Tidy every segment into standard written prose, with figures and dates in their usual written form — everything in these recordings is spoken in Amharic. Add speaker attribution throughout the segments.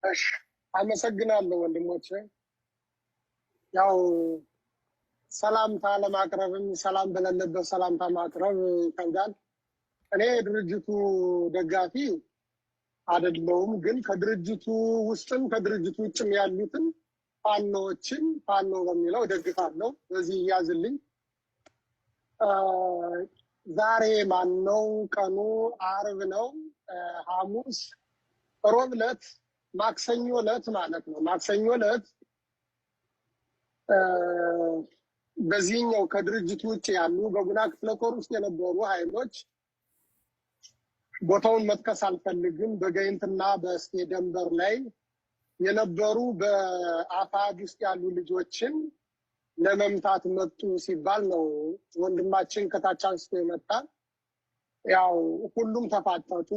Speaker 1: እሺ አመሰግናለሁ ወንድሞቼ። ያው ሰላምታ ለማቅረብም ሰላም በሌለበት ሰላምታ ማቅረብ ይከብዳል። እኔ ድርጅቱ ደጋፊ አይደለሁም፣ ግን ከድርጅቱ ውስጥም ከድርጅቱ ውጭም ያሉትን ፋኖዎችን ፋኖ በሚለው ደግፋለሁ። በዚህ ያዝልኝ። ዛሬ ማን ነው? ቀኑ አርብ ነው። ሐሙስ ሮብ ዕለት ማክሰኞ ዕለት ማለት ነው። ማክሰኞ ዕለት በዚህኛው ከድርጅቱ ውጭ ያሉ በጉና ክፍለ ጦር ውስጥ የነበሩ ኃይሎች ቦታውን መጥቀስ አልፈልግም፣ በጋይንትና በእስቴ ደንበር ላይ የነበሩ በአፋድ ውስጥ ያሉ ልጆችን ለመምታት መጡ ሲባል ነው ወንድማችን ከታች አንስቶ የመጣ። ያው ሁሉም ተፋጠጡ።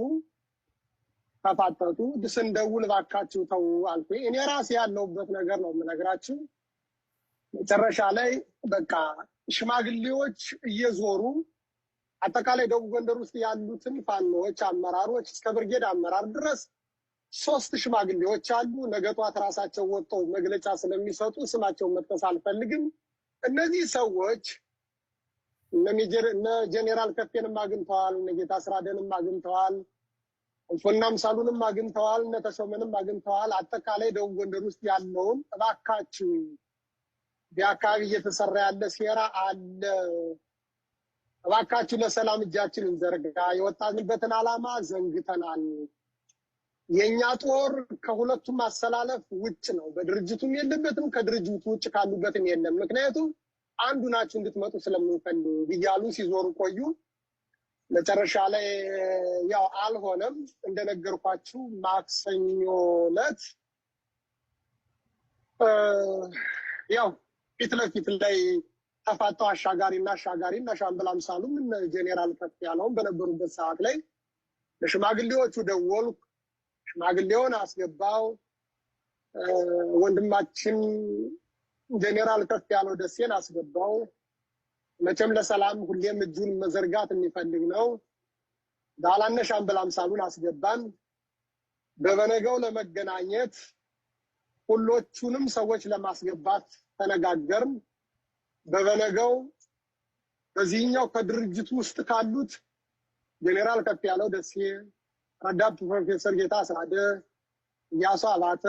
Speaker 1: ስንደውል እባካችሁ ተው አልኩኝ። እኔ ራሴ ያለሁበት ነገር ነው የምነግራችሁ። መጨረሻ ላይ በቃ ሽማግሌዎች እየዞሩ አጠቃላይ ደቡብ ጎንደር ውስጥ ያሉትን ፋኖዎች አመራሮች እስከ ብርጌድ አመራር ድረስ 3 ሽማግሌዎች አሉ። ነገ ጧት ራሳቸው ወጥተው መግለጫ ስለሚሰጡ ስማቸውን መጥቀስ አልፈልግም። እነዚህ ሰዎች እነ ጄኔራል ከፌንም አግኝተዋል፣ እነ ጌታ ስራደንም አግኝተዋል፣ ፎናም ሳሉንም አግኝተዋል፣ እነ ተሾመንም አግኝተዋል። አጠቃላይ ደቡብ ጎንደር ውስጥ ያለውን እባካችሁ በአካባቢ እየተሰራ ያለ ሴራ አለ፣ እባካችሁ ለሰላም እጃችን እንዘርጋ፣ የወጣንበትን ዓላማ ዘንግተናል። የኛ ጦር ከሁለቱም አሰላለፍ ውጭ ነው፣ በድርጅቱም የለበትም ከድርጅቱ ውጭ ካሉበትም የለም። ምክንያቱም አንዱ ናችሁ እንድትመጡ ስለምንፈልግ እያሉ ሲዞሩ ቆዩ። መጨረሻ ላይ ያው አልሆነም። እንደነገርኳችሁ ማክሰኞ ዕለት ያው ፊት ለፊት ላይ ተፋጠው አሻጋሪና ሻምበል አምሳሉም ጄኔራል ከፍ ያለውን በነበሩበት ሰዓት ላይ ለሽማግሌዎቹ ደወልኩ። ሽማግሌውን አስገባው። ወንድማችን ጄኔራል ከፍ ያለው ደሴን አስገባው። መቼም ለሰላም ሁሌም እጁን መዘርጋት የሚፈልግ ነው። ዳላነ ሻምበል አምሳሉን አስገባን። በበነገው ለመገናኘት ሁሎቹንም ሰዎች ለማስገባት ተነጋገርን። በበነገው በዚህኛው ከድርጅቱ ውስጥ ካሉት ጄኔራል ከፍ ያለው ደሴ፣ ረዳት ፕሮፌሰር ጌታ አስራደ፣ እያሱ አባተ፣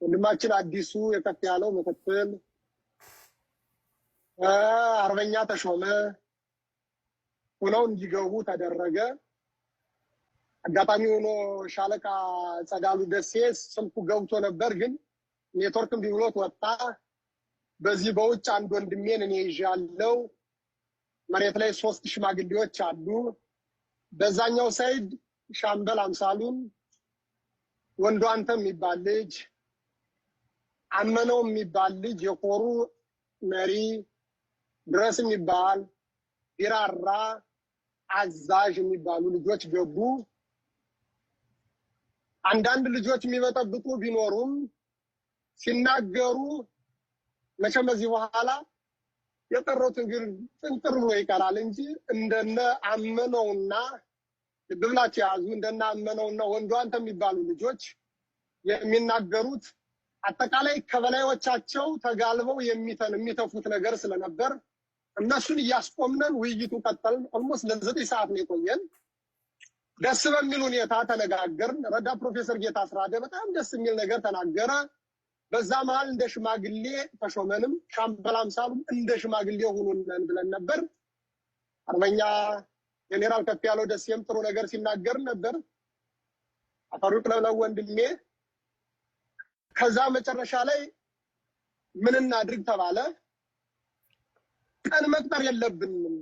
Speaker 1: ወንድማችን አዲሱ የከፍ ያለው ምክትል፣ አርበኛ ተሾመ ሆነው እንዲገቡ ተደረገ። አጋጣሚ ሆኖ ሻለቃ ጸዳሉ ደሴ ስልኩ ገብቶ ነበር፣ ግን ኔትወርክም ቢብሎት ወጣ። በዚህ በውጭ አንድ ወንድሜን እኔ ይዣለው። መሬት ላይ 3 ሽማግሌዎች አሉ። በዛኛው ሳይድ ሻምበል አምሳሉን፣ ወንዱ አንተ የሚባል ልጅ፣ አመነው የሚባል ልጅ፣ የኮሩ መሪ ድረስ የሚባል ቢራራ አዛዥ የሚባሉ ልጆች ገቡ። አንዳንድ ልጆች የሚበጠብጡ ቢኖሩም ሲናገሩ መቼም በዚህ በኋላ የጠሩት እንግዲህ ጥንጥር ብሎ ይቀራል እንጂ እንደነ አመነውና ድብላች ያዙ እንደነ አመነውና ወንዱ አንተ የሚባሉ ልጆች የሚናገሩት አጠቃላይ ከበላዮቻቸው ተጋልበው የሚተፉት ነገር ስለነበር እነሱን እያስቆምነን ውይይቱ ቀጠልን። ኦልሞስት ለ9 ሰዓት ነው የቆየን። ደስ በሚል ሁኔታ ተነጋገርን። ረዳት ፕሮፌሰር ጌታ አስራደ በጣም ደስ የሚል ነገር ተናገረ። በዛ መሃል እንደ ሽማግሌ ተሾመንም ሻምበል አምሳሉም እንደ ሽማግሌ ሆኑልን ብለን ነበር። አርበኛ ጄኔራል ከፍ ያለው ደሴም ጥሩ ነገር ሲናገር ነበር። አፈሩቅ ለለው ወንድሜ። ከዛ መጨረሻ ላይ ምን እናድርግ ተባለ። ቀን መቅጠር የለብንም፣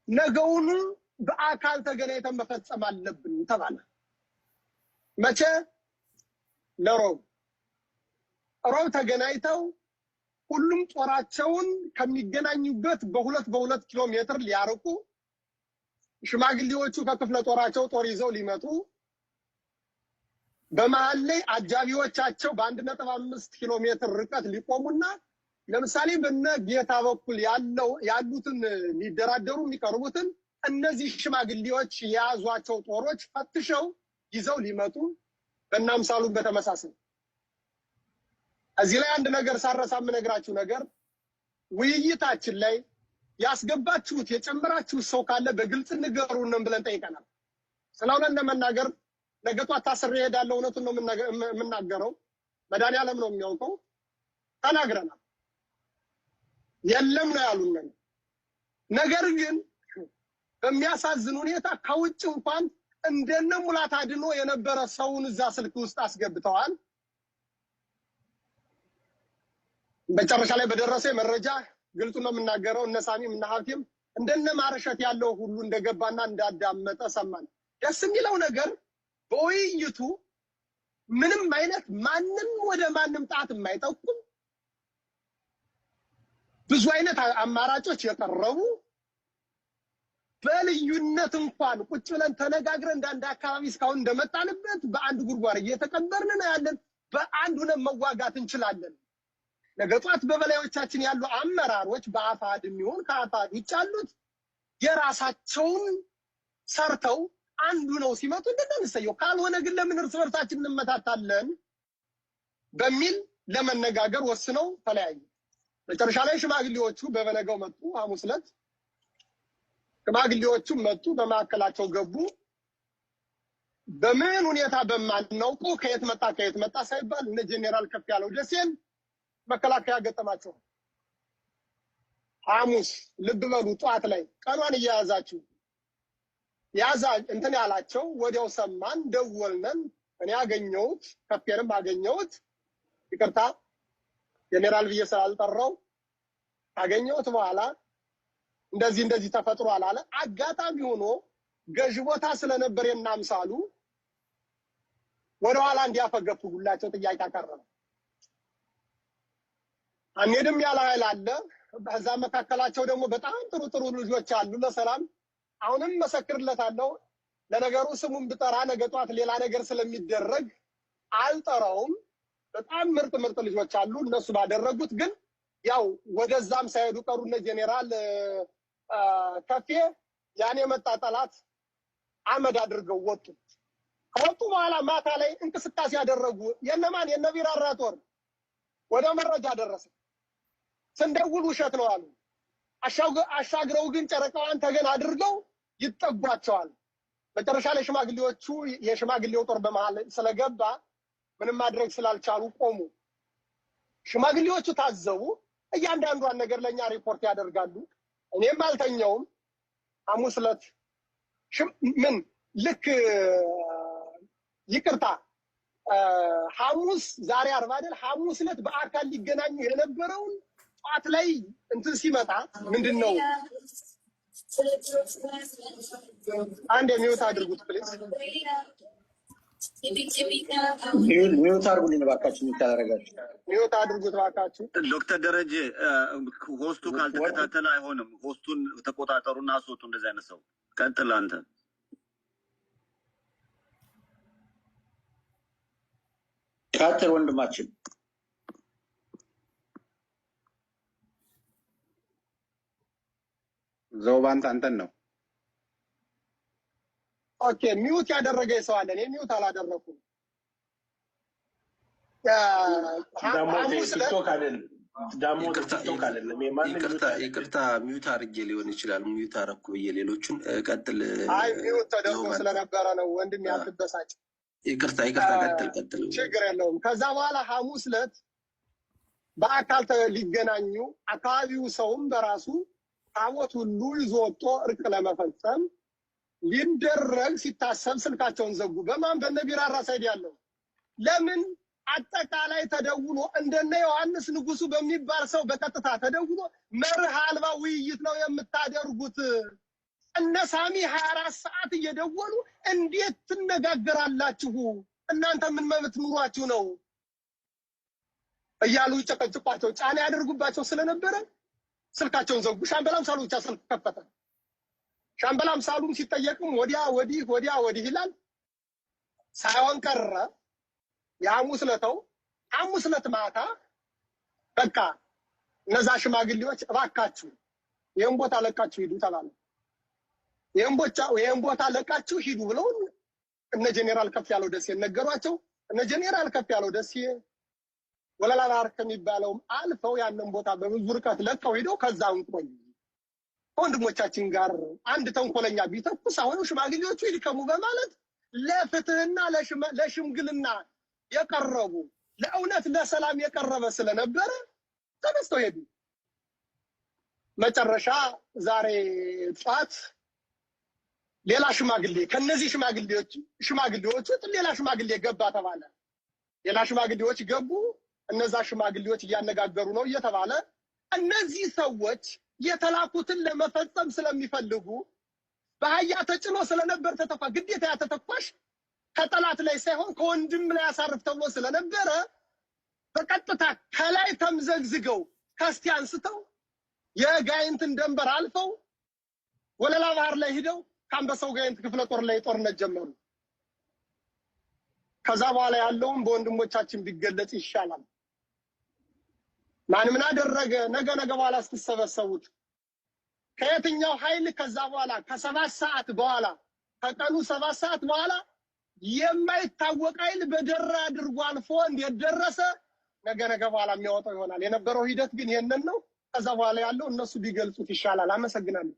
Speaker 1: ነገውን በአካል ተገናኝተን መፈጸም አለብን ተባለ። መቼ? ለሮብ ተገናኝተው ሁሉም ጦራቸውን ከሚገናኙበት በ2 ኪሎ ሜትር ሊያርቁ፣ ሽማግሌዎቹ ከክፍለ ጦራቸው ጦር ይዘው ሊመጡ፣ በመሃል ላይ አጃቢዎቻቸው በ1.5 ኪሎ ሜትር ርቀት ሊቆሙና ለምሳሌ በነ ጌታ በኩል ያሉትን ሊደራደሩ የሚቀርቡትን እነዚህ ሽማግሌዎች የያዟቸው ጦሮች ፈትሸው ይዘው ሊመጡ፣ በእናምሳሉ በተመሳሳይ እዚህ ላይ አንድ ነገር ሳረሳም ነግራችሁ ነገር ውይይታችን ላይ ያስገባችሁት የጨመራችሁት ሰው ካለ በግልጽ ንገሩን ብለን ጠይቀናል። ስለሆነ ለመናገር ነገቷ ታስሬ ሄዳለሁ እውነቱን ነው የምናገረው መድኃኒዓለም ነው የሚያውቀው ተናግረናል። የለም ነው ያሉን። ነገር ግን በሚያሳዝን ሁኔታ ከውጭ እንኳን እንደነ ሙላት አድኖ የነበረ ሰውን እዛ ስልክ ውስጥ አስገብተዋል። በመጨረሻ ላይ በደረሰ መረጃ ግልጹ ነው የምናገረው እነ ሳሚም እነ ሀብቴም እንደነ ማረሸት ያለው ሁሉ እንደገባና እንዳዳመጠ ሰማን። ደስ የሚለው ነገር በውይይቱ ምንም አይነት ማንም ወደ ማንም ጣት የማይጠቁም ብዙ አይነት አማራጮች የቀረቡ በልዩነት እንኳን ቁጭ ብለን ተነጋግረን እንዳንድ አካባቢ እስካሁን እንደመጣንበት በአንድ ጉርጓር እየተቀበርን ነው ያለን። በአንድ ሆነን መዋጋት እንችላለን። ነገ ጧት በበላዮቻችን ያሉ አመራሮች በአፋድ የሚሆን ከአፋድ ውጭ ያሉት የራሳቸውን ሰርተው አንዱ ነው ሲመጡ እንደነሰየው ካልሆነ ግን ለምን እርስ በርሳችን እንመታታለን በሚል ለመነጋገር ወስነው ተለያዩ። መጨረሻ ላይ ሽማግሌዎቹ በበነገው መጡ። ሐሙስ ዕለት ሽማግሌዎቹ መጡ፣ በማከላቸው ገቡ። በምን ሁኔታ በማናውቀው ከየት መጣ ሳይባል እነ ጄኔራል ከፍያለው ደሴን መከላከያ ገጠማቸው። ሐሙስ ልብ በሉ ጧት ላይ ቀኗን እያያዛችሁ ያዛ እንትን ያላቸው ወዲያው ሰማን፣ ደወልነን። እኔ አገኘሁት ከፍየንም አገኘሁት፣ ይቅርታ ጄኔራል ብዬ ስላልጠራው አገኘሁት። በኋላ እንደዚህ ተፈጥሯል አለ። አጋጣሚ ሆኖ ገዥ ቦታ ስለነበር የናምሳሉ ወደኋላ እንዲያፈገፍጉላቸው ጥያቄ አቀረበ። አንሄድም ያለ ኃይል አለ። በዛ መካከላቸው ደግሞ በጣም ጥሩ ልጆች አሉ ለሰላም። አሁንም መሰክርለታለሁ። ለነገሩ ስሙን ብጠራ ነገ ጧት ሌላ ነገር ስለሚደረግ አልጠራውም። በጣም ምርጥ ልጆች አሉ። እነሱ ባደረጉት ግን ያው ወደዛም ሳይሄዱ ቀሩነ ጄኔራል ከፌ ያኔ መጣ ጠላት አመድ አድርገው ወጡ። ከወጡ በኋላ ማታ ላይ እንቅስቃሴ ያደረጉ የነማን የነቢራራ ጦር ወደ መረጃ ደረሰ። ስንደውል ውሸት ነው አሉ። አሻግረው ግን ጨረቃዋን ተገን አድርገው ይጠጓቸዋል። መጨረሻ ላይ ሽማግሌዎቹ የሽማግሌው ጦር በመሃል ስለገባ ምንም ማድረግ ስላልቻሉ ቆሙ። ሽማግሌዎቹ ታዘቡ። እያንዳንዷን ነገር ለኛ ሪፖርት ያደርጋሉ። እኔም አልተኛውም። ሐሙስ ዕለት ምን ልክ ይቅርታ ሐሙስ ዛሬ 40 አይደል? ሐሙስ ዕለት በአካል ሊገናኙ የነበረውን ጧት ላይ እንትን ሲመጣ ምንድነው አንድ የሚውት አድርጉት ፕሊዝ።
Speaker 2: ሚውት አድርጉልኝ እባካችሁ።
Speaker 1: ሚውት አድርጉት እባካችሁ።
Speaker 3: ዶክተር ደረጀ ሆስቱ ካልተከታተለ አይሆንም። ሆስቱን ተቆጣጠሩና አስወጡ። እንደዚህ አይነት ሰው ቀጥል አንተ።
Speaker 2: ቀጥል ወንድማችን።
Speaker 4: ዘውባንት አንተን ነው።
Speaker 1: ኦኬ ሚውት ያደረገ ሰው አለ። እኔ ሚውት አላደረኩም።
Speaker 5: ይቅርታ ሚውት አድርጌ ሊሆን ይችላል። ሚውት አደረኩ ብዬ ሌሎቹን ቀጥል።
Speaker 1: አይ ሚውት ተደርጎ ስለነበረ ነው ወንድም ያልተበሳጭ።
Speaker 5: ይቅርታ ቀጥል።
Speaker 1: ችግር የለውም። ከዛ በኋላ ሐሙስ ዕለት በአካል ሊገናኙ አካባቢው ሰውም በራሱ ታቦት ሁሉ ይዞ ወጥቶ እርቅ ለመፈጸም ሊደረግ ሲታሰብ ስልካቸውን ዘጉ። በማን በነቢራራ ሳይድ ያለው ለምን አጠቃላይ ተደውሎ እንደነ ዮሐንስ ንጉሱ በሚባል ሰው በቀጥታ ተደውሎ መርህ አልባ ውይይት ነው የምታደርጉት፣ እነ ሳሚ 24 ሰዓት እየደወሉ እንዴት ትነጋገራላችሁ? እናንተ ምን መብት ኑሯችሁ ነው እያሉ ጨቀጭቋቸው ጫና ያደርጉባቸው ስለነበረ ስልካቸውን ዘጉ። ሻምበል አምሳሉ ብቻ ስልክ ከፈተ። ሻምበል አምሳሉም ሲጠየቅም ወዲያ ወዲህ ይላል። ሳይሆን ቀረ። የሐሙስ ዕለት ማታ በቃ እነዛ ሽማግሌዎች እባካችሁ ይሄን ቦታ ለቃችሁ ሂዱ ተባለ። ይሄን ቦታ ለቃችሁ ሂዱ ብለው እነ ጄኔራል ከፍያለው ደሴ ነገሯቸው። እነ ጄኔራል ከፍ ያለው ደሴ ወለላ ባህር ከሚባለው አልፈው ያንን ቦታ በብዙ ርቀት ለቀው ሄደው ከዛ እንቆይ ወንድሞቻችን ጋር አንድ ተንኮለኛ ቢተኩስ አሁን ሽማግሌዎቹ ይልከሙ በማለት ለፍትህና ለሽምግልና የቀረቡ ለእውነት ለሰላም የቀረበ ስለነበረ ተነስተው ሄዱ። መጨረሻ ዛሬ ጧት ሌላ ሽማግሌ ከነዚህ ሽማግሌዎች ሌላ ሽማግሌ ገባ ተባለ። ሌላ ሽማግሌዎች ገቡ። እነዛ ሽማግሌዎች እያነጋገሩ ነው እየተባለ እነዚህ ሰዎች የተላኩትን ለመፈጸም ስለሚፈልጉ በአህያ ተጭኖ ስለነበር ግዴታ ያተተኳሽ ከጠላት ላይ ሳይሆን ከወንድም ላይ ያሳርፍ ተብሎ ስለነበረ በቀጥታ ከላይ ተምዘግዝገው ከስቲ አንስተው የጋይንትን ደንበር አልፈው ወለላ ባህር ላይ ሄደው ካምበሰው ጋይንት ክፍለ ጦር ላይ ጦርነት ጀመሩ። ከዛ በኋላ ያለውን በወንድሞቻችን ቢገለጽ ይሻላል። ማን ምን አደረገ ነገ በኋላ ስትሰበሰቡት ከየትኛው ኃይል ከዛ በኋላ ከ7 ሰዓት በኋላ ከቀኑ 7 ሰዓት በኋላ የማይታወቅ ኃይል በደራ አድርጎ አልፎ እንደደረሰ ነገ በኋላ የሚያወጣው ይሆናል። የነበረው ሂደት ግን ይሄንን ነው። ከዛ በኋላ ያለው እነሱ ቢገልጹት ይሻላል። አመሰግናለሁ።